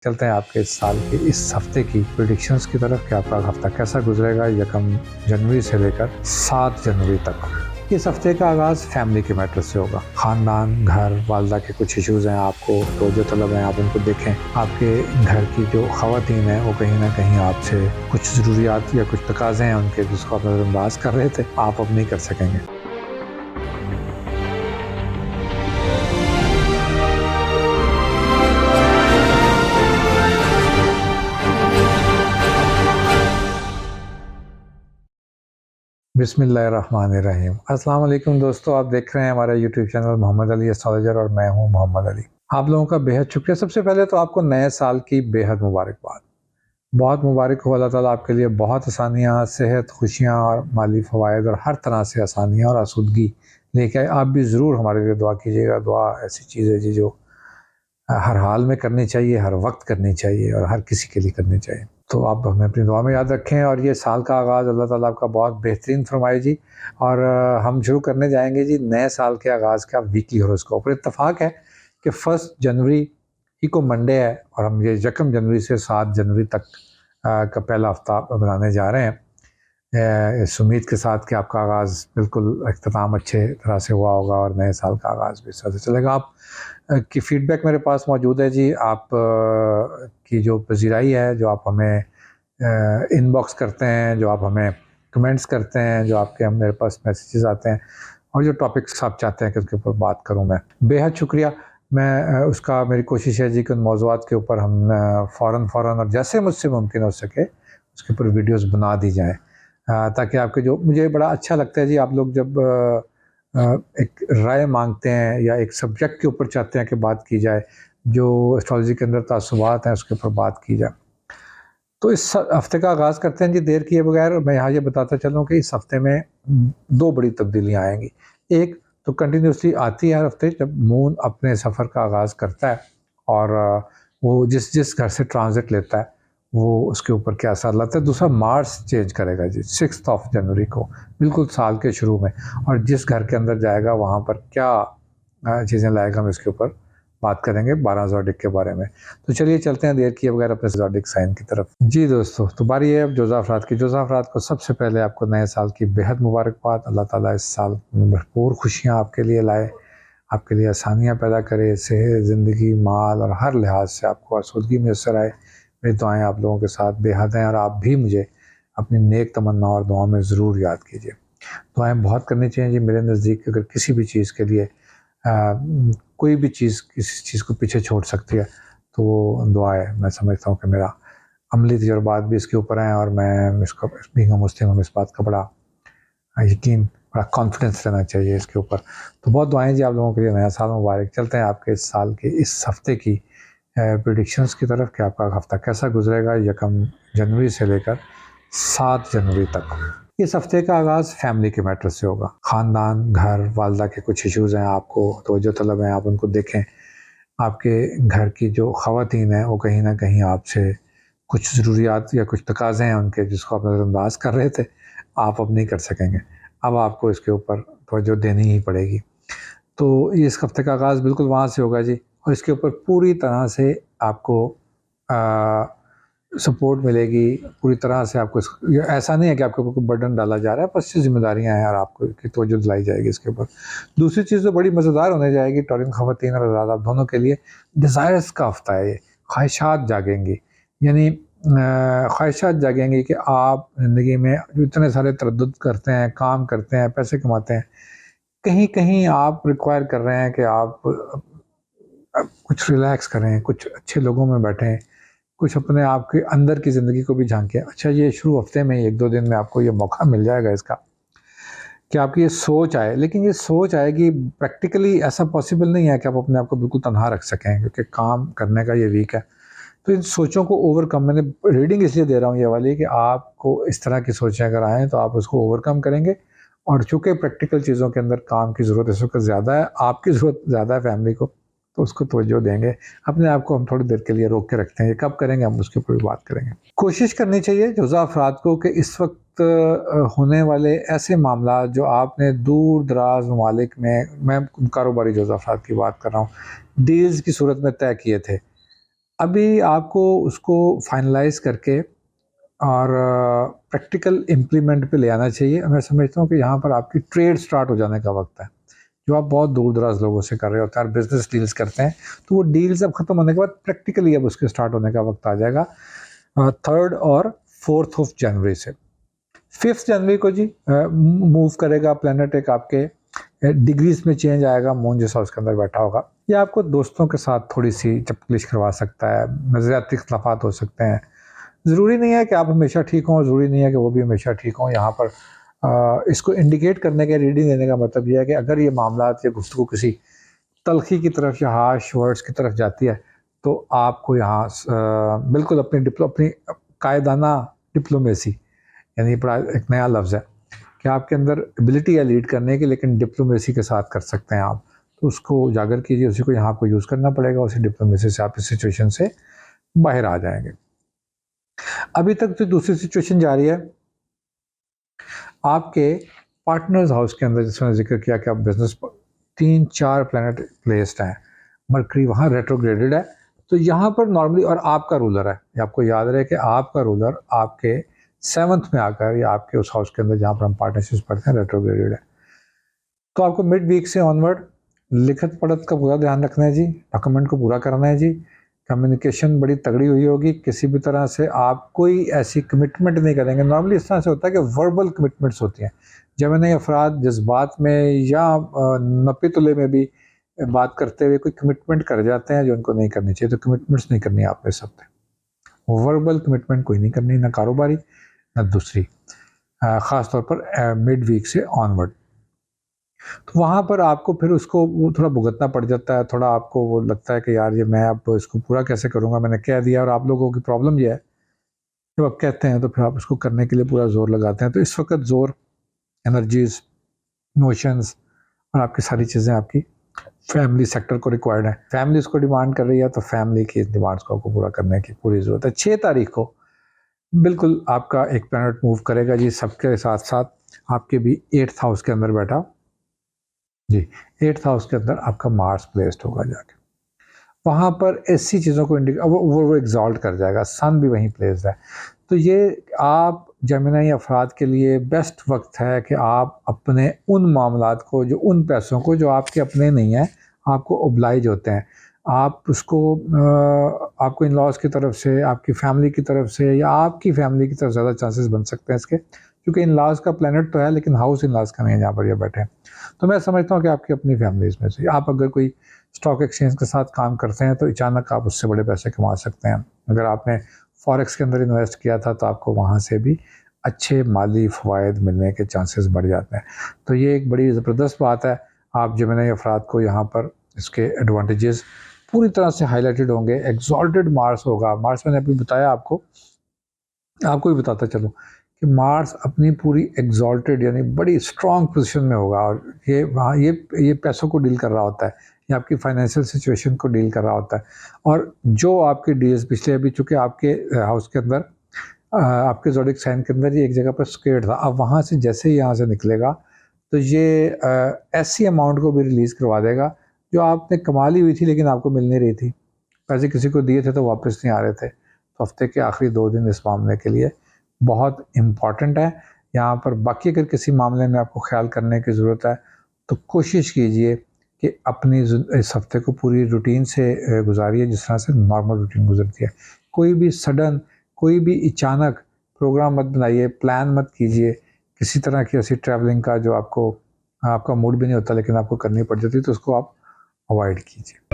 चलते हैं आपके इस साल के इस हफ्ते की प्रेडिक्शंस की तरफ कि आपका हफ्ता कैसा गुजरेगा 1 जनवरी से लेकर 7 जनवरी तक। इस हफ्ते का आगाज़ फैमिली के मैटर से होगा। ख़ानदान, घर, वालदा के कुछ इश्यूज़ हैं, आपको तवज्जो तलब हैं, आप उनको देखें। आपके घर की जो ख़वातीन हैं वो कहीं ना कहीं आपसे कुछ ज़रूरियात या कुछ तकाज़े हैं उनके, जिसको आप नज़रअंदाज कर रहे थे, आप अब नहीं कर सकेंगे। बिस्मिल्लाहिर्रहमानिर्रहीम। अस्सलाम वालेकुम दोस्तों, आप देख रहे हैं हमारा YouTube channel Mohammad Ali astrologer और मैं हूं मोहम्मद अली। आप लोगों का बेहद शुक्रिया। सबसे पहले तो आपको नए साल की बेहद मुबारकबाद। बहुत मुबारक हो, अल्लाह ताला आपके लिए बहुत आसानियाँ, सेहत, खुशियाँ और माली फ़वाइद और हर तरह से आसानियाँ और आसूदगी लेके आए। आप भी ज़रूर हमारे लिए दुआ कीजिएगा। दुआ ऐसी चीज़ है जी जो हर हाल में करनी चाहिए, हर वक्त करनी चाहिए और हर किसी के लिए करनी चाहिए। तो आप हमें अपनी दुआ में याद रखें और ये साल का आगाज़ अल्लाह ताला आपका बहुत बेहतरीन फरमाए जी। और हम शुरू करने जाएंगे जी नए साल के आगाज़ का वीकली हॉरोस्कोप। और इत्तेफाक है कि 1 जनवरी ही को मंडे है और हम ये 1 जनवरी से 7 जनवरी तक का पहला हफ्ता बनाने जा रहे हैं, इस उम्मीद के साथ कि आपका आगाज़ बिल्कुल अख्ताम अच्छे तरह से हुआ होगा और नए साल का आगाज़ भी इस तरह से चलेगा। आप की फ़ीडबैक मेरे पास मौजूद है जी। आप की जो पज़ीराई है, जो आप हमें इनबॉक्स करते हैं, जो आप हमें कमेंट्स करते हैं, जो आपके मेरे पास मैसेजेस आते हैं और जो टॉपिक्स आप चाहते हैं कि उसके ऊपर बात करूं, मैं बेहद शुक्रिया। मैं उसका मेरी कोशिश है जी कि उन मौज़ूआत के ऊपर हम फ़ौरन और जैसे मुझसे मुमकिन हो सके उसके ऊपर वीडियोस बना दी जाएँ, ताकि आपके जो मुझे बड़ा अच्छा लगता है जी, आप लोग जब एक राय मांगते हैं या एक सब्जेक्ट के ऊपर चाहते हैं कि बात की जाए, जो एस्ट्रोलॉजी के अंदर तासुबात हैं उसके ऊपर बात की जाए। तो इस हफ्ते का आगाज़ करते हैं जी देर किए बगैर। मैं यहाँ ये बताता चलूँ कि इस हफ्ते में 2 बड़ी तब्दीलियाँ आएँगी। एक तो कंटिन्यूसली आती है हर हफ्ते, जब मून अपने सफ़र का आगाज़ करता है और वो जिस घर से ट्रांज़िट लेता है वो उसके ऊपर क्या असर लाता है। दूसरा, मार्स चेंज करेगा जी 6 जनवरी को, बिल्कुल साल के शुरू में, और जिस घर के अंदर जाएगा वहाँ पर क्या चीज़ें लाएगा, हम इसके ऊपर बात करेंगे 12 ज़ोडिक के बारे में। तो चलिए चलते हैं देर किए बगैर अपने ज़ोडिक साइन की तरफ। जी दोस्तों, तो बारी है अब जोज़ा अफ़राद की। जोज़ा अफ़राद को सबसे पहले आपको नए साल की बेहद मुबारकबाद। अल्लाह ताला इस साल में भरपूर खुशियाँ आपके लिए लाए, आपके लिए आसानियाँ पैदा करे, सेहत, ज़िंदगी, माल और हर लिहाज से आपको आसूदगी मैसर आए। मेरी दुआएँ आप लोगों के साथ बेहद हैं और आप भी मुझे अपनी नेक तमन्ना और दुआओं में ज़रूर याद कीजिए। दुआएँ बहुत करनी चाहिए जी। मेरे नज़दीक अगर किसी भी चीज़ के लिए कोई भी चीज़ किसी चीज़ को पीछे छोड़ सकती है तो वो दुआ है। मैं समझता हूँ कि मेरा अमली तजुर्बात भी इसके ऊपर हैं और मैं इसको बीइंग अ मुस्लिम हम इस बात का बड़ा यकीन, बड़ा कॉन्फिडेंस रहना चाहिए इसके ऊपर। तो बहुत दुआएं जी आप लोगों के लिए। नया साल मुबारक। चलते हैं आपके इस साल के इस हफ्ते की प्रेडिक्शंस की तरफ कि आपका हफ्ता कैसा गुजरेगा 1 जनवरी से लेकर 7 जनवरी तक। इस हफ्ते का आगाज़ फैमिली के मैटर से होगा। ख़ानदान, घर, वालदा के कुछ इश्यूज़ हैं, आपको तवज्जो तलब हैं, आप उनको देखें। आपके घर की जो ख़वातीन हैं वो कहीं ना कहीं आपसे कुछ ज़रूरियात या कुछ तकाज़े हैं उनके, जिसको आप नज़रअंदाज कर रहे थे, आप अब नहीं कर सकेंगे। अब आपको इसके ऊपर तवज्जो देनी ही पड़ेगी। तो इस हफ्ते का आगाज़ बिल्कुल वहाँ से होगा जी, और इसके ऊपर पूरी तरह से आपको सपोर्ट मिलेगी। पूरी तरह से आपको ये ऐसा नहीं है कि आपके ऊपर कोई बर्डन डाला जा रहा है, बस ये ज़िम्मेदारियाँ हैं और आपको की तवज्जो दिलाई जाएगी इसके ऊपर। दूसरी चीज़ तो बड़ी मज़ेदार होने जाएगी टौरिन ख़वातीन और आज़ाद दोनों के लिए। डिज़ायर्स का हफ्ता है ये। ख्वाहिशात जागेंगी, यानी ख्वाहिशात जागेंगी कि आप ज़िंदगी में जो इतने सारे तरद्दुद करते हैं, काम करते हैं, पैसे कमाते हैं, कहीं-कहीं आप रिक्वायर कर रहे हैं कि आप कुछ रिलैक्स करें, कुछ अच्छे लोगों में बैठें, कुछ अपने आप के अंदर की ज़िंदगी को भी झाँकें। अच्छा, ये शुरू हफ्ते में ही 1-2 दिन में आपको ये मौका मिल जाएगा इसका कि आपकी ये सोच आए। लेकिन ये सोच आएगी, प्रैक्टिकली ऐसा पॉसिबल नहीं है कि आप अपने आप को बिल्कुल तन्हा रख सकें, क्योंकि काम करने का ये वीक है। तो इन सोचों को ओवरकम, मैंने रीडिंग इसलिए दे रहा हूँ ये वाली कि आपको इस तरह की सोचें अगर आएँ तो आप उसको ओवरकम करेंगे। और चूँकि प्रैक्टिकल चीज़ों के अंदर काम की ज़रूरत इस वक़्त ज़्यादा है, आपकी ज़रूरत ज़्यादा है फैमिली को, तो उसको तवज्जो देंगे। अपने आप को हम थोड़ी देर के लिए रोक के रखते हैं, ये कब करेंगे हम उसके ऊपर भी बात करेंगे। कोशिश करनी चाहिए जोज़ा अफ़राद को कि इस वक़्त होने वाले ऐसे मामला जो आपने दूर-दराज़ ममालिक में, मैं कारोबारी जोज़ा अफ़राद की बात कर रहा हूँ, डील्स की सूरत में तय किए थे, अभी आपको उसको फाइनलाइज करके और प्रैक्टिकल इम्प्लीमेंट पे ले आना चाहिए। मैं समझता हूँ कि यहाँ पर आपकी ट्रेड स्टार्ट हो जाने का वक्त है। जो आप बहुत दूर दराज लोगों से कर रहे होते हैं और बिजनेस डील्स करते हैं, तो वो डील्स अब खत्म होने के बाद प्रैक्टिकली अब उसके स्टार्ट होने का वक्त आ जाएगा 3rd और 4th ऑफ जनवरी से। 5th जनवरी को जी मूव करेगा प्लैनेट, एक आपके डिग्रीज में चेंज आएगा, मून जिस हाउस के अंदर बैठा होगा। ये आपको दोस्तों के साथ थोड़ी सी चपकलिश करवा सकता है, नज़रियाती इख्तलाफात हो सकते हैं। ज़रूरी नहीं है कि आप हमेशा ठीक हों, ज़रूरी नहीं है कि वो भी हमेशा ठीक हों। यहाँ पर इसको इंडिकेट करने का, रीडिंग देने का मतलब ये है कि अगर ये मामलात या गुफ्तगू किसी तलखी की तरफ या हार्श वर्ड्स की तरफ जाती है, तो आपको यहाँ बिल्कुल अपनी कायदाना डिप्लोमेसी, यानी बड़ा एक नया लफ्ज़ है कि आपके अंदर एबिलिटी है लीड करने की, लेकिन डिप्लोमेसी के साथ कर सकते हैं आप, तो उसको उजागर कीजिए, उसी को यहाँ आपको यूज़ करना पड़ेगा। उसी डिप्लोमेसी से आप इस सिचुएशन से बाहर आ जाएंगे। अभी तक जो दूसरी सिचुएशन जा रही है आपके पार्टनर्स हाउस के अंदर, जिसमें जिक्र किया कि आप बिजनेस 3-4 प्लैनेट प्लेस्ड हैं, मरकरी वहाँ रेट्रोग्रेडेड है, तो यहाँ पर नॉर्मली, और आपका रूलर है, आपको याद रहे कि आपका रूलर आपके 7th में आकर या आपके उस हाउस के अंदर जहाँ पर हम पार्टनरशिप पढ़ते हैं रेट्रोग्रेडेड है, तो आपको मिड वीक से ऑनवर्ड लिखत पढ़त का पूरा ध्यान रखना है जी, डॉक्यूमेंट को पूरा करना है जी, कम्युनिकेशन बड़ी तगड़ी हुई होगी, किसी भी तरह से आप कोई ऐसी कमिटमेंट नहीं करेंगे। नॉर्मली इस तरह से होता है कि वर्बल कमिटमेंट्स होती हैं, जब नए अफराद जज्बात में या नपे तुले में भी बात करते हुए कोई कमिटमेंट कर जाते हैं जो उनको नहीं करनी चाहिए, तो कमिटमेंट्स नहीं करनी आपने सबसे, वर्बल कमिटमेंट कोई नहीं करनी, ना कारोबारी ना दूसरी, ख़ास तौर पर मिड वीक से ऑनवर्ड। तो वहाँ पर आपको फिर उसको वो थोड़ा भुगतना पड़ जाता है, थोड़ा आपको वो लगता है कि यार ये मैं अब इसको पूरा कैसे करूँगा, मैंने कह दिया। और आप लोगों की प्रॉब्लम ये है, जब आप कहते हैं तो फिर आप उसको करने के लिए पूरा ज़ोर लगाते हैं। तो इस वक्त ज़ोर, एनर्जीज़, इमोशंस और आपकी सारी चीज़ें आपकी फैमिली सेक्टर को रिक्वायर्ड है। फैमिली उसको डिमांड कर रही है, तो फैमिली की डिमांड्स को आपको पूरा करने की पूरी ज़रूरत है। 6 तारीख को बिल्कुल आपका एक प्लैनेट मूव करेगा जी, सबके साथ साथ आपके भी 8th हाउस के अंदर बैठा जी, 8th हाउस के अंदर आपका मार्स प्लेस्ड होगा जाके। वहाँ पर ऐसी चीज़ों को वो एग्जॉल्ट कर जाएगा, सन भी वहीं प्लेस्ड है। तो ये आप जेमिनी अफराद के लिए बेस्ट वक्त है कि आप अपने उन मामलात को, जो उन पैसों को जो आपके अपने नहीं हैं, आपको ओब्लाइज होते हैं, आप उसको आपको इन लॉज की तरफ से, आपकी फैमिली की तरफ से या आपकी फैमिली की तरफ ज़्यादा चांसेस बन सकते हैं इसके, क्योंकि इन लॉज का प्लैनेट तो है लेकिन हाउस इन लॉज का नहीं है जहाँ पर ये बैठे हैं। तो मैं समझता हूँ कि आपकी अपनी फैमिलीज़ में से आप अगर कोई स्टॉक एक्सचेंज के साथ काम करते हैं, तो अचानक आप उससे बड़े पैसे कमा सकते हैं। अगर आपने फॉरेक्स के अंदर इन्वेस्ट किया था, तो आपको वहाँ से भी अच्छे माली फ़वाइद मिलने के चांसेस बढ़ जाते हैं। तो ये एक बड़ी ज़बरदस्त बात है। आप जेमिनी अफराद को यहाँ पर इसके एडवांटेजेस पूरी तरह से हाईलाइटेड होंगे। एक्सॉल्टेड मार्स होगा। मार्स मैंने अभी बताया आपको भी बताता चलूँ कि मार्स अपनी पूरी एक्सॉल्टेड यानी बड़ी स्ट्रॉन्ग पोजीशन में होगा, और ये वहाँ ये पैसों को डील कर रहा होता है, ये आपकी फाइनेंशियल सिचुएशन को डील कर रहा होता है। और जो आपके डील्स पिछले अभी चूँकि आपके हाउस के अंदर आपके ज़ोडिक साइन के अंदर ये एक जगह पर स्क्वेयर्ड था, अब वहाँ से जैसे ही यहाँ से निकलेगा, तो ये ऐसी अमाउंट को भी रिलीज़ करवा देगा जो आपने कमा ली हुई थी लेकिन आपको मिल नहीं रही थी। पैसे किसी को दिए थे तो वापस नहीं आ रहे थे। तो हफ्ते के आखिरी 2 दिन इस मामले के लिए बहुत इम्पॉर्टेंट है। यहाँ पर बाकी अगर किसी मामले में आपको ख़्याल करने की ज़रूरत है, तो कोशिश कीजिए कि अपनी इस हफ्ते को पूरी रूटीन से गुजारिए, जिस तरह से नॉर्मल रूटीन गुजरती है। कोई भी सडन, कोई भी अचानक प्रोग्राम मत बनाइए, प्लान मत कीजिए। किसी तरह की ऐसी ट्रैवलिंग का जो आपका मूड भी नहीं होता लेकिन आपको करनी पड़ जाती है, तो उसको आप अवॉइड कीजिए।